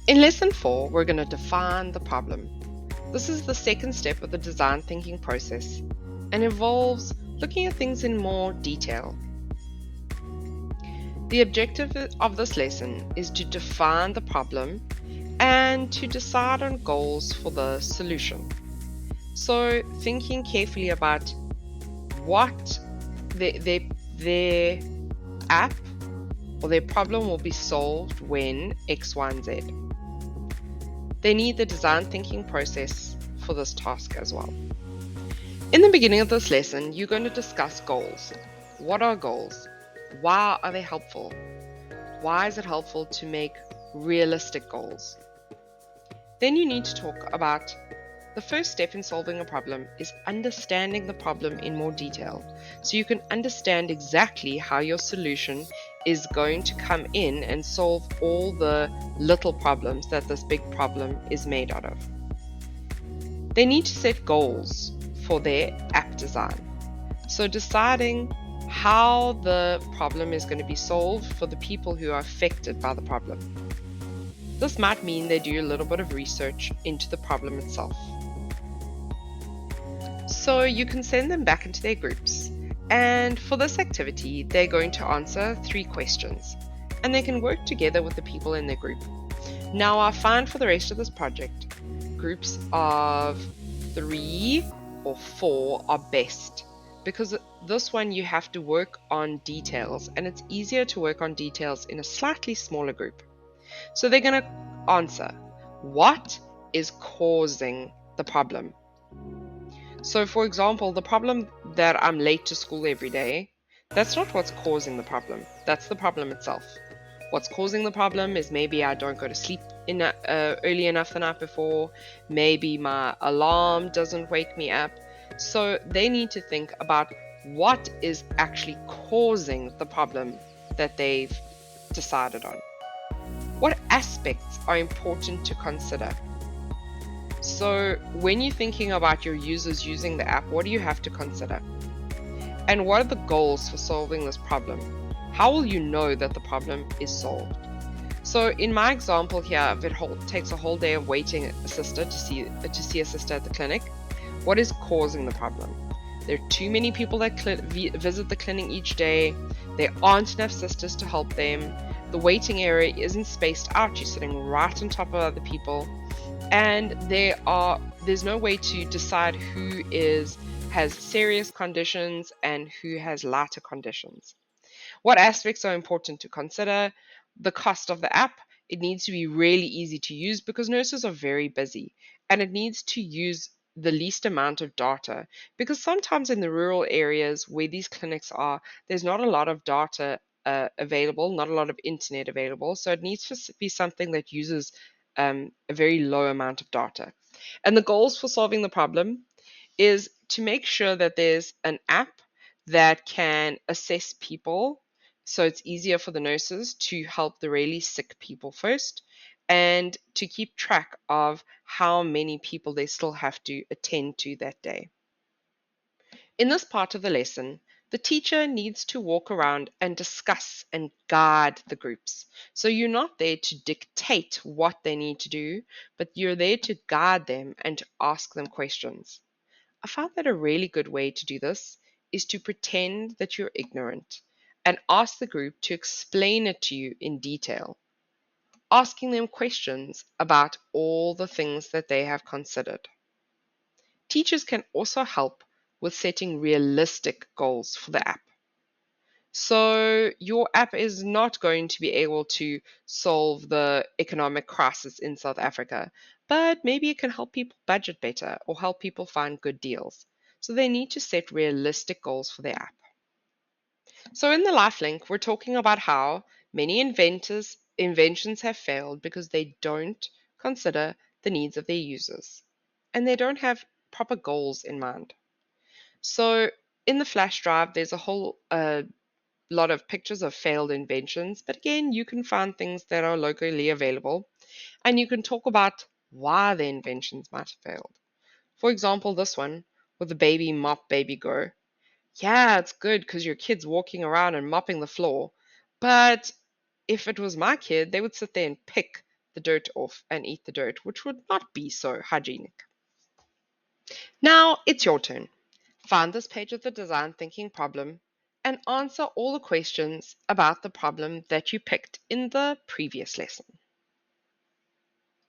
In lesson 4, we're going to define the problem. This is the second step of the design thinking process and involves looking at things in more detail. The objective of this lesson is to define the problem and to decide on goals for the solution. So, thinking carefully about what their app or their problem will be solved when X, Y, and Z. They need the design thinking process for this task as well. In the beginning of this lesson, you're going to discuss goals. What are goals? Why are they helpful? Why is it helpful to make realistic goals? Then you need to talk about the first step in solving a problem is understanding the problem in more detail, so you can understand exactly how your solution is going to come in and solve all the little problems that this big problem is made out of. They need to set goals for their app design. So deciding how the problem is going to be solved for the people who are affected by the problem. This might mean they do a little bit of research into the problem itself. So you can send them back into their groups. And for this activity, they're going to answer 3 questions. And they can work together with the people in their group. Now, I find for the rest of this project, groups of 3 or 4 are best. Because this one you have to work on details, and it's easier to work on details in a slightly smaller group. So they're going to answer, what is causing the problem? So, for example, the problem that I'm late to school every day, that's not what's causing the problem. That's the problem itself. What's causing the problem is maybe I don't go to sleep early enough the night before. Maybe my alarm doesn't wake me up. So they need to think about what is actually causing the problem that they've decided on. What aspects are important to consider? So when you're thinking about your users using the app, what do you have to consider? And what are the goals for solving this problem? How will you know that the problem is solved? So in my example here, if it takes a whole day of waiting a sister to see a sister at the clinic, what is causing the problem? There are too many people that visit the clinic each day. There aren't enough sisters to help them. The waiting area isn't spaced out. You're sitting right on top of other people. And there's no way to decide who has serious conditions and who has lighter conditions. What aspects are important to consider? The cost of the app. It needs to be really easy to use because nurses are very busy, and it needs to use the least amount of data because sometimes in the rural areas where these clinics are, there's not a lot of data available, not a lot of internet available. So it needs to be something that uses a very low amount of data. And the goals for solving the problem is to make sure that there's an app that can assess people so it's easier for the nurses to help the really sick people first and to keep track of how many people they still have to attend to that day. In this part of the lesson, the teacher needs to walk around and discuss and guide the groups. So you're not there to dictate what they need to do, but you're there to guide them and to ask them questions. I found that a really good way to do this is to pretend that you're ignorant and ask the group to explain it to you in detail, asking them questions about all the things that they have considered. Teachers can also help with setting realistic goals for the app. So, your app is not going to be able to solve the economic crisis in South Africa, but maybe it can help people budget better or help people find good deals. So, they need to set realistic goals for their app. So, in the lifelink, we're talking about how many inventions have failed because they don't consider the needs of their users and they don't have proper goals in mind. So, in the flash drive, there's a whole lot of pictures of failed inventions, but again, you can find things that are locally available and you can talk about why the inventions might have failed. For example, this one with the baby mop, baby go. Yeah, it's good because your kid's walking around and mopping the floor, but if it was my kid, they would sit there and pick the dirt off and eat the dirt, which would not be so hygienic. Now it's your turn. Find this page of the design thinking problem and answer all the questions about the problem that you picked in the previous lesson.